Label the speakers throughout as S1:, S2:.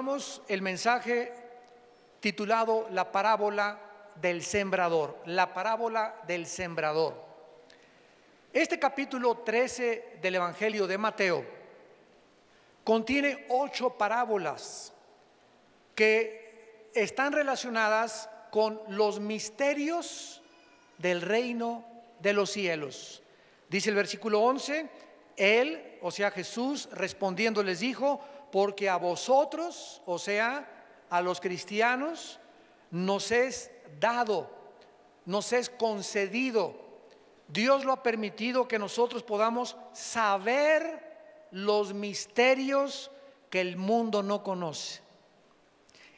S1: continuamos el mensaje titulado La parábola del sembrador. La parábola del sembrador. Este capítulo 13 del Evangelio de Mateo contiene 8 parábolas que están relacionadas con los misterios del reino de los cielos. Dice el versículo 11, Él, o sea Jesús, respondiendo les dijo: porque a vosotros, o sea, a los cristianos, nos es dado, nos es concedido. Dios lo ha permitido que nosotros podamos saber los misterios que el mundo no conoce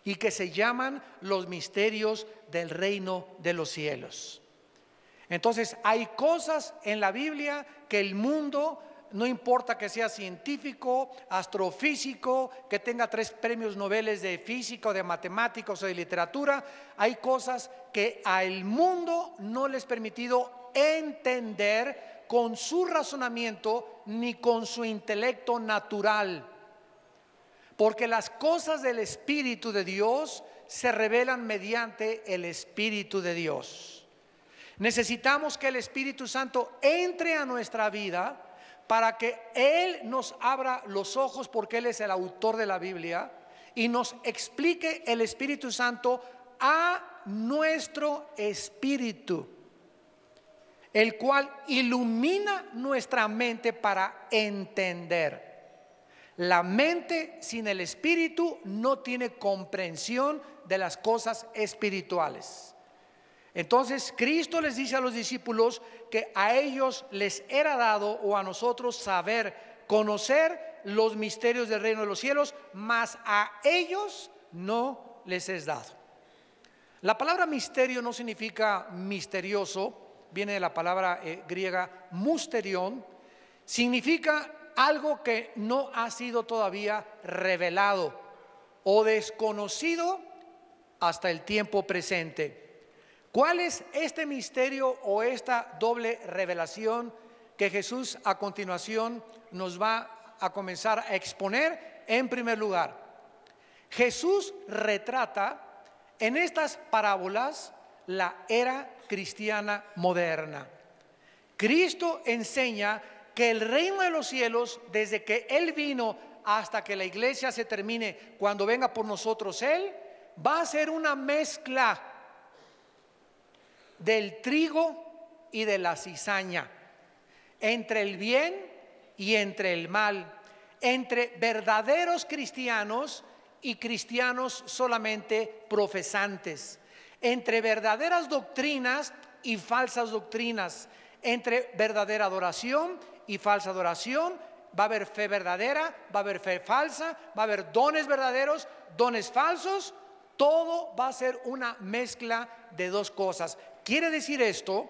S1: y que se llaman los misterios del reino de los cielos. Entonces, hay cosas en la Biblia que el mundo, no importa que sea científico, astrofísico, que tenga 3 premios Nobel de física o de matemáticos o de literatura, hay cosas que al mundo no les es permitido entender con su razonamiento ni con su intelecto natural. Porque las cosas del Espíritu de Dios se revelan mediante el Espíritu de Dios. Necesitamos que el Espíritu Santo entre a nuestra vida para que Él nos abra los ojos, porque Él es el autor de la Biblia, y nos explique el Espíritu Santo a nuestro espíritu, el cual ilumina nuestra mente para entender. La mente sin el Espíritu no tiene comprensión de las cosas espirituales. Entonces Cristo les dice a los discípulos que a ellos les era dado, o a nosotros, saber, conocer los misterios del reino de los cielos, mas a ellos no les es dado. La palabra misterio no significa misterioso, viene de la palabra griega musterion, significa algo que no ha sido todavía revelado o desconocido hasta el tiempo presente. ¿Cuál es este misterio o esta doble revelación que Jesús a continuación nos va a comenzar a exponer? En primer lugar, Jesús retrata en estas parábolas la era cristiana moderna. Cristo enseña que el reino de los cielos, desde que Él vino hasta que la iglesia se termine, cuando venga por nosotros Él, va a ser una mezcla del trigo y de la cizaña, entre el bien y entre el mal, entre verdaderos cristianos y cristianos solamente profesantes, entre verdaderas doctrinas y falsas doctrinas, entre verdadera adoración y falsa adoración. Va a haber fe verdadera, va a haber fe falsa, va a haber dones verdaderos, dones falsos. Todo va a ser una mezcla de 2 cosas. Quiere decir esto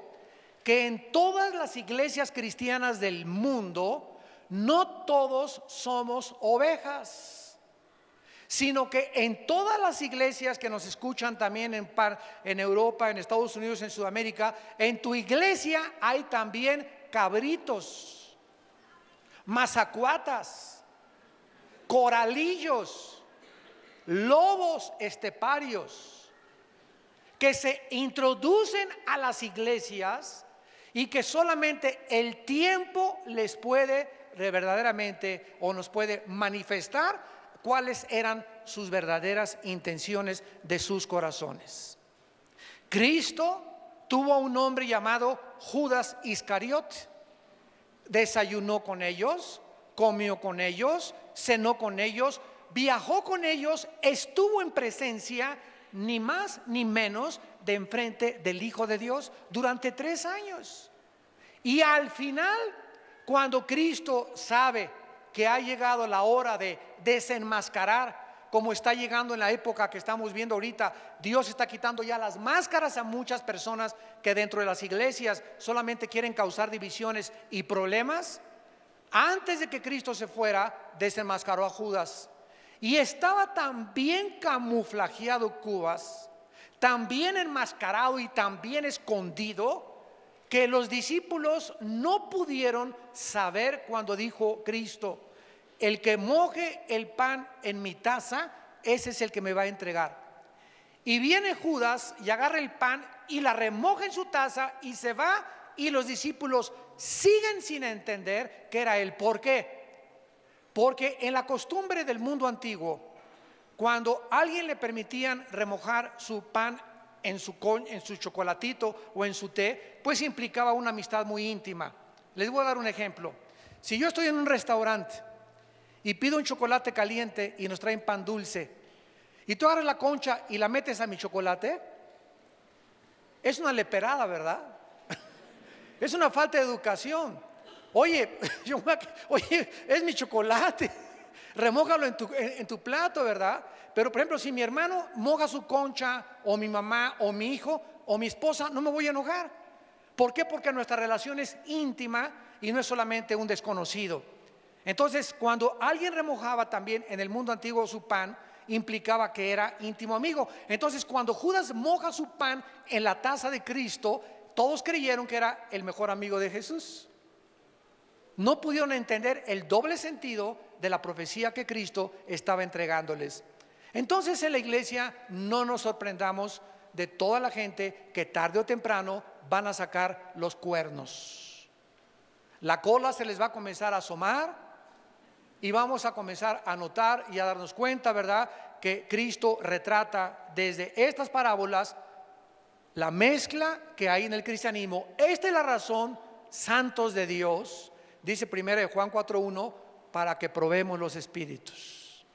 S1: que en todas las iglesias cristianas del mundo no todos somos ovejas, sino que en todas las iglesias que nos escuchan también en Europa, en Estados Unidos, en Sudamérica, en tu iglesia hay también cabritos, mazacuatas, coralillos, lobos esteparios, que se introducen a las iglesias y que solamente el tiempo les puede verdaderamente, o nos puede manifestar cuáles eran sus verdaderas intenciones de sus corazones. Cristo tuvo a un hombre llamado Judas Iscariote. Desayunó con ellos, comió con ellos, cenó con ellos, viajó con ellos, estuvo en presencia ni más ni menos de enfrente del Hijo de Dios durante 3 años. Y al final, cuando Cristo sabe que ha llegado la hora de desenmascarar, como está llegando en la época que estamos viendo ahorita, Dios está quitando ya las máscaras a muchas personas que dentro de las iglesias solamente quieren causar divisiones y problemas. Antes de que Cristo se fuera, desenmascaró a Judas. Y estaba tan bien camuflajeado Judas, tan bien enmascarado y tan bien escondido, que los discípulos no pudieron saber cuando dijo Cristo: el que moje el pan en mi taza ese es el que me va a entregar. Y viene Judas y agarra el pan y la remoja en su taza y se va, y los discípulos siguen sin entender que era él. ¿Por qué? Porque en la costumbre del mundo antiguo, cuando a alguien le permitían remojar su pan en su chocolatito o en su té, pues implicaba una amistad muy íntima. Les voy a dar un ejemplo. Si yo estoy en un restaurante y pido un chocolate caliente y nos traen pan dulce, y tú agarras la concha y la metes a mi chocolate, es una leperada, ¿verdad? Es una falta de educación. Oye, oye, es mi chocolate, remójalo en tu plato, ¿verdad? Pero por ejemplo, si mi hermano moja su concha, o mi mamá, o mi hijo, o mi esposa, no me voy a enojar. ¿Por qué? Porque nuestra relación es íntima y no es solamente un desconocido. Entonces, cuando alguien remojaba también en el mundo antiguo su pan, implicaba que era íntimo amigo. Entonces, cuando Judas moja su pan en la taza de Cristo, todos creyeron que era el mejor amigo de Jesús. No pudieron entender el doble sentido de la profecía que Cristo estaba entregándoles. Entonces, en la iglesia no nos sorprendamos de toda la gente que tarde o temprano van a sacar los cuernos. La cola se les va a comenzar a asomar y vamos a comenzar a notar y a darnos cuenta, ¿verdad?, que Cristo retrata desde estas parábolas la mezcla que hay en el cristianismo. Esta es la razón, santos de Dios, dice 1 Juan 4:1, para que probemos los espíritus.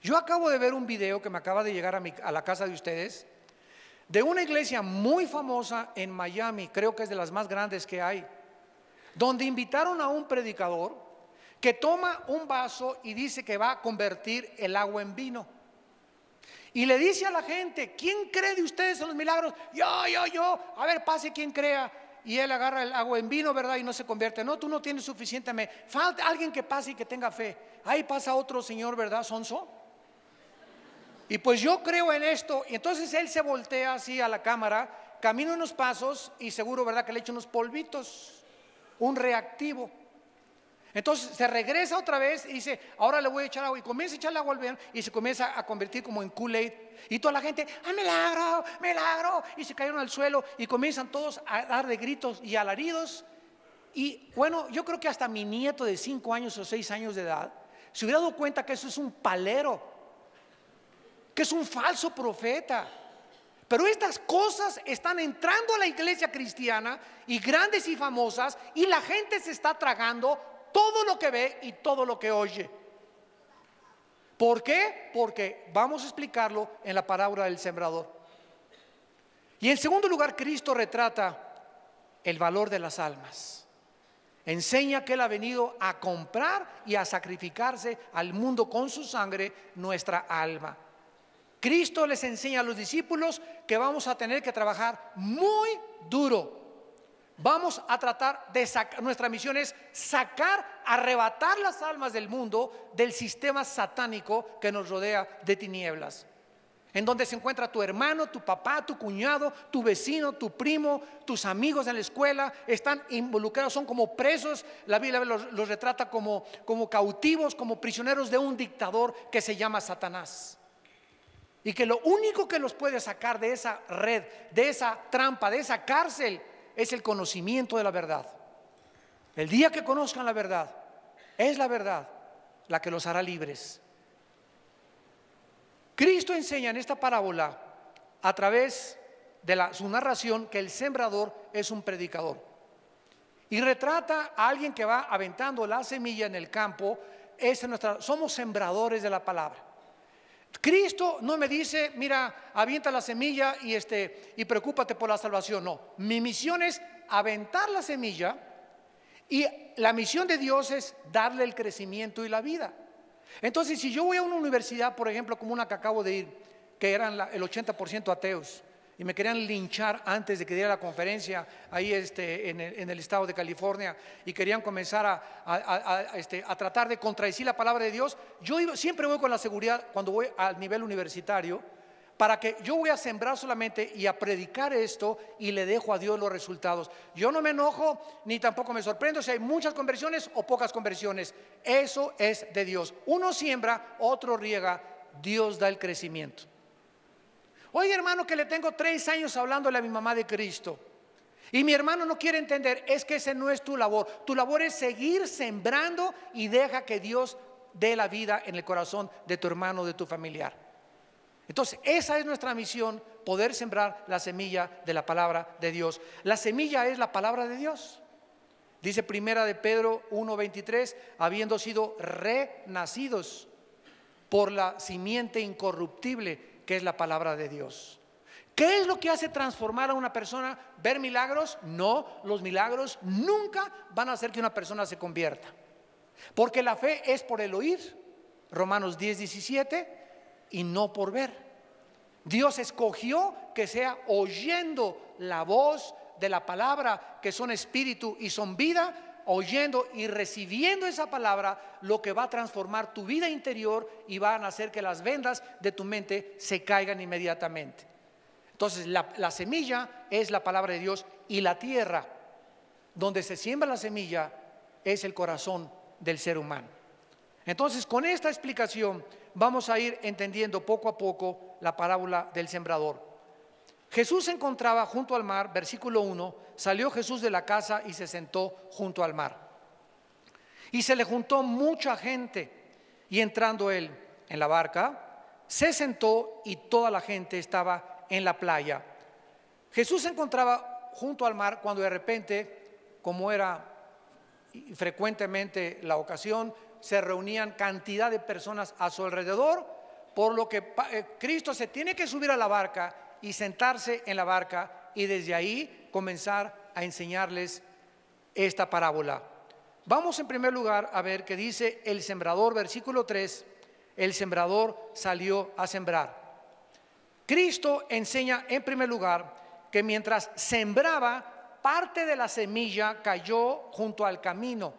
S1: Yo acabo de ver un video que me acaba de llegar a la casa de ustedes, de una iglesia muy famosa en Miami, creo que es de las más grandes que hay, donde invitaron a un predicador que toma un vaso y dice que va a convertir el agua en vino. Y le dice a la gente: ¿quién cree de ustedes en los milagros? Yo, a ver, pase quien crea. Y él agarra el agua en vino, ¿verdad? Y no se convierte. No, tú no tienes suficiente fe. Falta alguien que pase y que tenga fe. Ahí pasa otro señor, ¿verdad, sonso? Y pues yo creo en esto. Y entonces él se voltea así a la cámara, camina unos pasos y seguro, ¿verdad?, que le echa unos polvitos, un reactivo. Entonces se regresa otra vez y dice: ahora le voy a echar agua. Y comienza a echarle agua al bien y se comienza a convertir como en Kool-Aid. Y toda la gente: ¡ah, milagro, milagro! Y se cayeron al suelo y comienzan todos a dar de gritos y alaridos. Y bueno, yo creo que hasta mi nieto de 5 años o 6 años de edad se hubiera dado cuenta que eso es un palero, que es un falso profeta. Pero estas cosas están entrando a la iglesia cristiana, y grandes y famosas, y la gente se está tragando todo lo que ve y todo lo que oye. ¿Por qué? Porque vamos a explicarlo en la parábola del sembrador. Y en segundo lugar, Cristo retrata el valor de las almas. Enseña que Él ha venido a comprar y a sacrificarse al mundo con su sangre nuestra alma. Cristo les enseña a los discípulos que vamos a tener que trabajar muy duro. Vamos a tratar de sacar, nuestra misión es sacar, arrebatar las almas del mundo, del sistema satánico que nos rodea de tinieblas, en donde se encuentra tu hermano, tu papá, tu cuñado, tu vecino, tu primo, tus amigos en la escuela, están involucrados, son como presos. La Biblia los retrata como cautivos, como prisioneros de un dictador que se llama Satanás. Y que lo único que los puede sacar de esa red, de esa trampa, de esa cárcel, es el conocimiento de la verdad. El día que conozcan la verdad, es la verdad la que los hará libres. Cristo enseña en esta parábola, a través de su narración, que el sembrador es un predicador. Y retrata a alguien que va aventando la semilla en el campo. Somos sembradores de la palabra. Cristo no me dice: mira, avienta la semilla y preocúpate por la salvación. No, mi misión es aventar la semilla, y la misión de Dios es darle el crecimiento y la vida. Entonces, si yo voy a una universidad, por ejemplo, como una que acabo de ir, que eran el 80% ateos, y me querían linchar antes de que diera la conferencia ahí en el estado de California, y querían comenzar a tratar de contradecir la palabra de Dios, siempre voy con la seguridad, cuando voy al nivel universitario, para que yo voy a sembrar solamente y a predicar esto, y le dejo a Dios los resultados. Yo no me enojo ni tampoco me sorprendo si hay muchas conversiones o pocas conversiones. Eso es de Dios. Uno siembra, otro riega. Dios da el crecimiento. Oye, hermano, que le tengo 3 años hablándole a mi mamá de Cristo y mi hermano no quiere entender. Es que ese no es tu labor. Tu labor es seguir sembrando y deja que Dios dé la vida en el corazón de tu hermano, de tu familiar. Entonces, esa es nuestra misión, poder sembrar la semilla de la palabra de Dios. La semilla es la palabra de Dios. Dice primera de Pedro 1:23, habiendo sido renacidos por la simiente incorruptible que es la palabra de Dios. ¿Qué es lo que hace transformar a una persona? ¿Ver milagros? No, los milagros nunca van a hacer que una persona se convierta, porque la fe es por el oír, Romanos 10:17, y no por ver. Dios escogió que sea oyendo la voz de la palabra, que son espíritu y son vida, oyendo y recibiendo esa palabra, lo que va a transformar tu vida interior y van a hacer que las vendas de tu mente se caigan inmediatamente. Entonces la semilla es la palabra de Dios, y la tierra donde se siembra la semilla es el corazón del ser humano. Entonces, con esta explicación vamos a ir entendiendo poco a poco la parábola del sembrador. Jesús se encontraba junto al mar, versículo 1, salió Jesús de la casa y se sentó junto al mar. Y se le juntó mucha gente, y entrando él en la barca, se sentó y toda la gente estaba en la playa. Jesús se encontraba junto al mar cuando de repente, como era frecuentemente la ocasión, se reunían cantidad de personas a su alrededor, por lo que Cristo se tiene que subir a la barca y sentarse en la barca y desde ahí comenzar a enseñarles esta parábola. Vamos en primer lugar a ver qué dice el sembrador, versículo 3, el sembrador salió a sembrar. Cristo enseña en primer lugar que mientras sembraba, parte de la semilla cayó junto al camino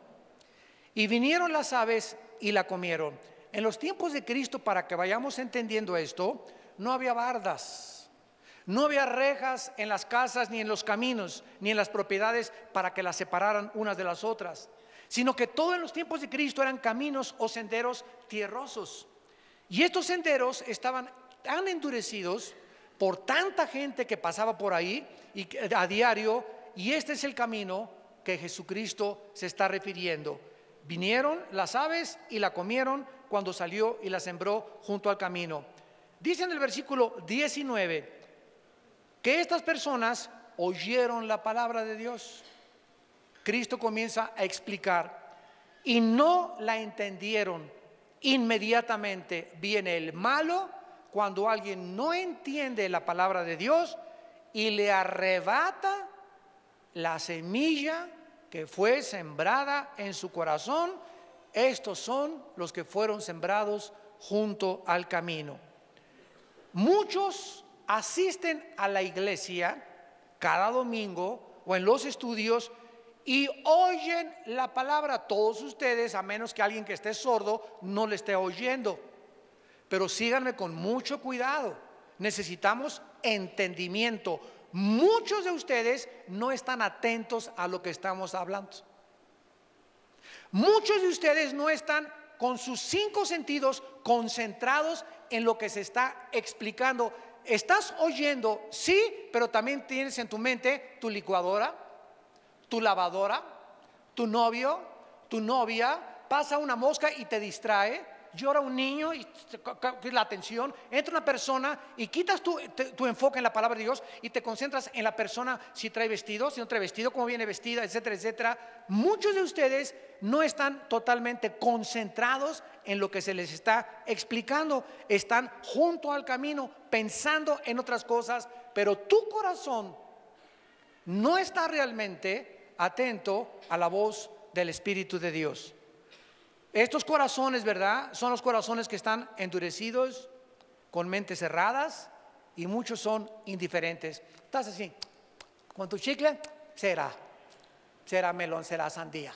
S1: y vinieron las aves y la comieron. En los tiempos de Cristo, para que vayamos entendiendo esto, no había bardas, no había rejas en las casas, ni en los caminos, ni en las propiedades para que las separaran unas de las otras, sino que todo en los tiempos de Cristo eran caminos o senderos tierrosos. Y estos senderos estaban tan endurecidos por tanta gente que pasaba por ahí y a diario, y este es el camino que Jesucristo se está refiriendo. Vinieron las aves y la comieron cuando salió y la sembró junto al camino. Dice en el versículo 19 que estas personas oyeron la palabra de Dios. Cristo comienza a explicar y no la entendieron. Inmediatamente viene el malo cuando alguien no entiende la palabra de Dios y le arrebata la semilla que fue sembrada en su corazón. Estos son los que fueron sembrados junto al camino. Muchos asisten a la iglesia cada domingo o en los estudios y oyen la palabra. Todos ustedes, a menos que alguien que esté sordo no le esté oyendo. Pero síganme con mucho cuidado. Necesitamos entendimiento. Muchos de ustedes no están atentos a lo que estamos hablando. Muchos de ustedes no están con sus 5 sentidos concentrados en lo que se está explicando. Estás oyendo, sí, pero también tienes en tu mente tu licuadora, tu lavadora, tu novio, tu novia. Pasa una mosca y te distrae. Llora un niño y la atención. Entra una persona y quitas tu enfoque en la palabra de Dios y te concentras en la persona, si trae vestido, si no trae vestido, cómo viene vestida, etcétera, etcétera. Muchos de ustedes no están totalmente concentrados en lo que se les está explicando. Están junto al camino pensando en otras cosas, pero tu corazón no está realmente atento a la voz del Espíritu de Dios. Estos corazones, ¿verdad?, son los corazones que están endurecidos, con mentes cerradas, y muchos son indiferentes. Estás así, con tu chicle, será melón, será sandía.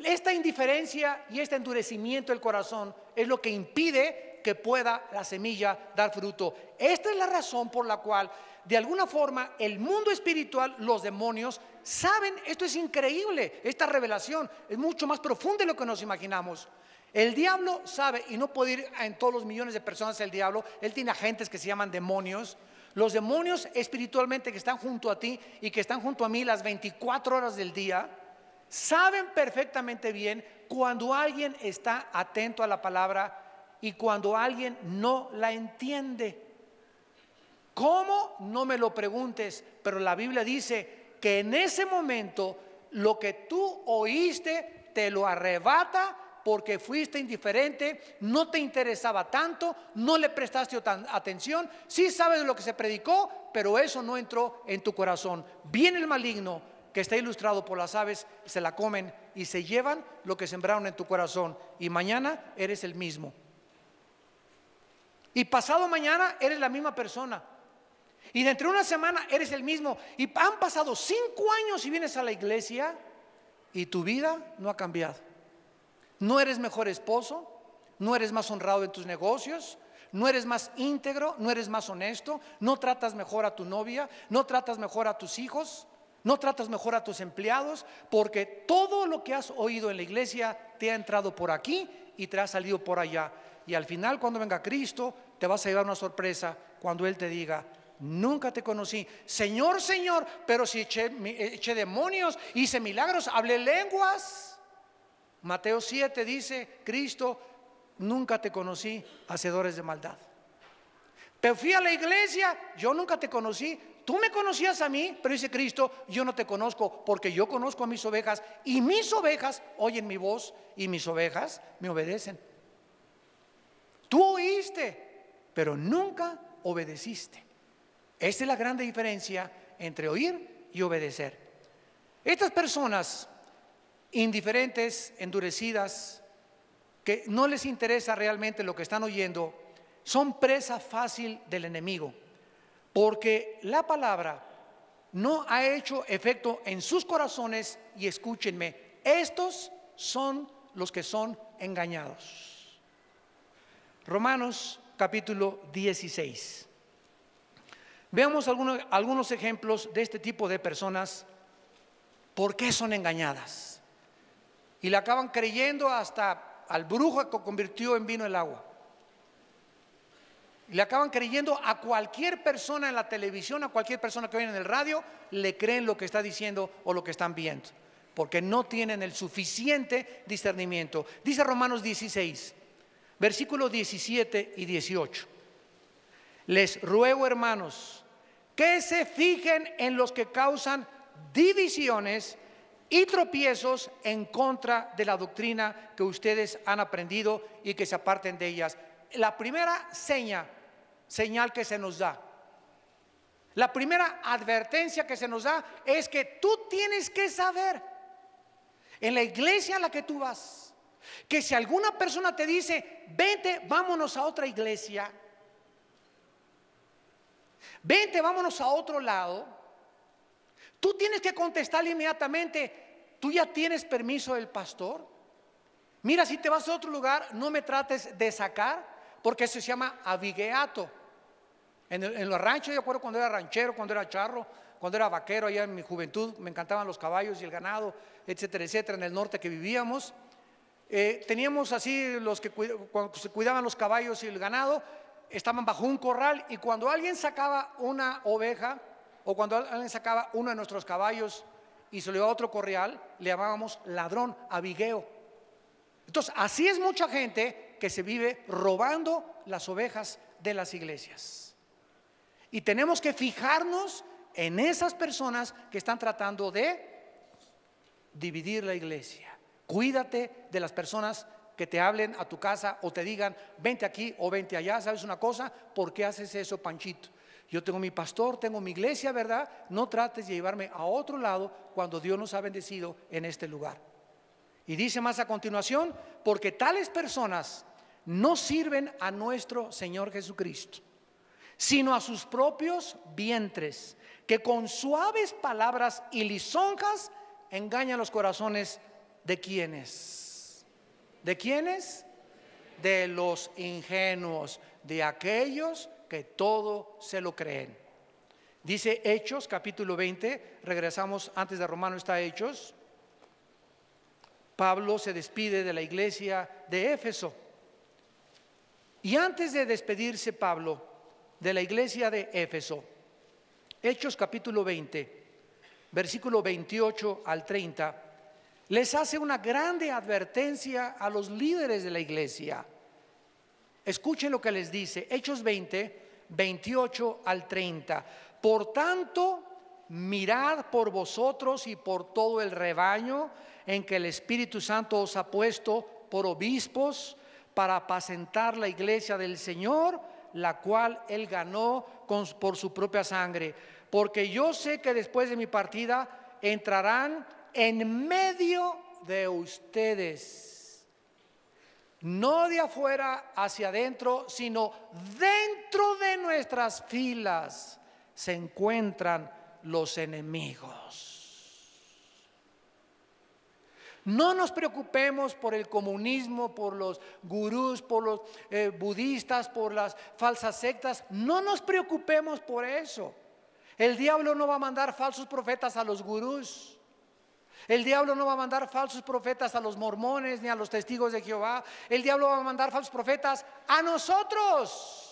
S1: Esta indiferencia y este endurecimiento del corazón es lo que impide que pueda la semilla dar fruto. Esta es la razón por la cual, de alguna forma, el mundo espiritual, los demonios, saben, esto es increíble, esta revelación es mucho más profunda de lo que nos imaginamos. El diablo sabe, y no puede ir en todos los millones de personas el diablo, él tiene agentes que se llaman demonios. Los demonios espiritualmente que están junto a ti y que están junto a mí las 24 horas del día, saben perfectamente bien cuando alguien está atento a la palabra y cuando alguien no la entiende. ¿Cómo? No me lo preguntes, pero la Biblia dice que en ese momento lo que tú oíste te lo arrebata porque fuiste indiferente, no te interesaba tanto, no le prestaste atención, sí sabes de lo que se predicó, pero eso no entró en tu corazón. Viene el maligno que está ilustrado por las aves, se la comen y se llevan lo que sembraron en tu corazón, y mañana eres el mismo. Y pasado mañana eres la misma persona. Y dentro de una semana eres el mismo. Y han pasado 5 años y vienes a la iglesia y tu vida no ha cambiado. No eres mejor esposo, no eres más honrado en tus negocios, no eres más íntegro, no eres más honesto, no tratas mejor a tu novia, no tratas mejor a tus hijos, no tratas mejor a tus empleados, porque todo lo que has oído en la iglesia te ha entrado por aquí y te ha salido por allá. Y al final, cuando venga Cristo, te vas a llevar una sorpresa cuando Él te diga: nunca te conocí. Señor, Señor, pero si eché demonios, hice milagros, hablé lenguas. Mateo 7 dice Cristo: nunca te conocí, hacedores de maldad. Pero fui a la iglesia, yo nunca te conocí. Tú me conocías a mí, pero dice Cristo: yo no te conozco, porque yo conozco a mis ovejas y mis ovejas oyen mi voz y mis ovejas me obedecen. Tú oíste, pero nunca obedeciste. Esta es la gran diferencia entre oír y obedecer. Estas personas indiferentes, endurecidas, que no les interesa realmente lo que están oyendo, son presa fácil del enemigo, porque la palabra no ha hecho efecto en sus corazones. Y escúchenme, estos son los que son engañados. Romanos capítulo 16. Veamos algunos ejemplos de este tipo de personas. ¿Por qué son engañadas? Y le acaban creyendo hasta al brujo que convirtió en vino el agua. Le acaban creyendo a cualquier persona en la televisión, a cualquier persona que oye en el radio, le creen lo que está diciendo o lo que están viendo, porque no tienen el suficiente discernimiento. Dice Romanos 16, versículos 17 y 18. Les ruego, hermanos, que se fijen en los que causan divisiones y tropiezos en contra de la doctrina que ustedes han aprendido, y que se aparten de ellas. La primera señal que se nos da, la primera advertencia que se nos da, es que tú tienes que saber, en la iglesia a la que tú vas, que si alguna persona te dice: vente, vámonos a otra iglesia, vente, vámonos a otro lado, tú tienes que contestarle inmediatamente: ¿tú ya tienes permiso del pastor? Mira, si te vas a otro lugar, no me trates de sacar, porque eso se llama avigueato. En los ranchos, yo acuerdo cuando era ranchero, cuando era charro, cuando era vaquero, allá en mi juventud, me encantaban los caballos y el ganado, etcétera, etcétera, en el norte que vivíamos. Teníamos así los que cuando se cuidaban los caballos y el ganado, estaban bajo un corral, y cuando alguien sacaba una oveja, o cuando alguien sacaba uno de nuestros caballos y se lo llevaba a otro corral, le llamábamos ladrón, avigueo. Entonces, así es mucha gente que se vive robando las ovejas de las iglesias. Y tenemos que fijarnos en esas personas que están tratando de dividir la iglesia. Cuídate de las personas que te hablen a tu casa o te digan: vente aquí o vente allá. ¿Sabes una cosa? ¿Por qué haces eso, Panchito? Yo tengo mi pastor, tengo mi iglesia, ¿verdad? No trates de llevarme a otro lado cuando Dios nos ha bendecido en este lugar. Y dice más a continuación: porque tales personas no sirven a nuestro Señor Jesucristo, sino a sus propios vientres, que con suaves palabras y lisonjas engañan los corazones de quienes. ¿De quiénes? De los ingenuos, de aquellos que todo se lo creen. Dice Hechos capítulo 20, regresamos antes de Romanos, está Hechos. Pablo se despide de la iglesia de Éfeso. Y antes de despedirse Pablo de la iglesia de Éfeso, Hechos capítulo 20, versículo 28 al 30, les hace una grande advertencia a los líderes de la iglesia. Escuchen lo que les dice, Hechos 20, 28 al 30. Por tanto, mirad por vosotros y por todo el rebaño en que el Espíritu Santo os ha puesto por obispos para apacentar la iglesia del Señor, la cual Él ganó por su propia sangre. Porque yo sé que después de mi partida entrarán en medio de ustedes, no de afuera hacia adentro, sino dentro de nuestras filas se encuentran los enemigos. No nos preocupemos por el comunismo, por los gurús, por los budistas, por las falsas sectas. No nos preocupemos por eso. El diablo no va a mandar falsos profetas a los gurús. El diablo no va a mandar falsos profetas a los mormones ni a los testigos de Jehová. El diablo va a mandar falsos profetas a nosotros.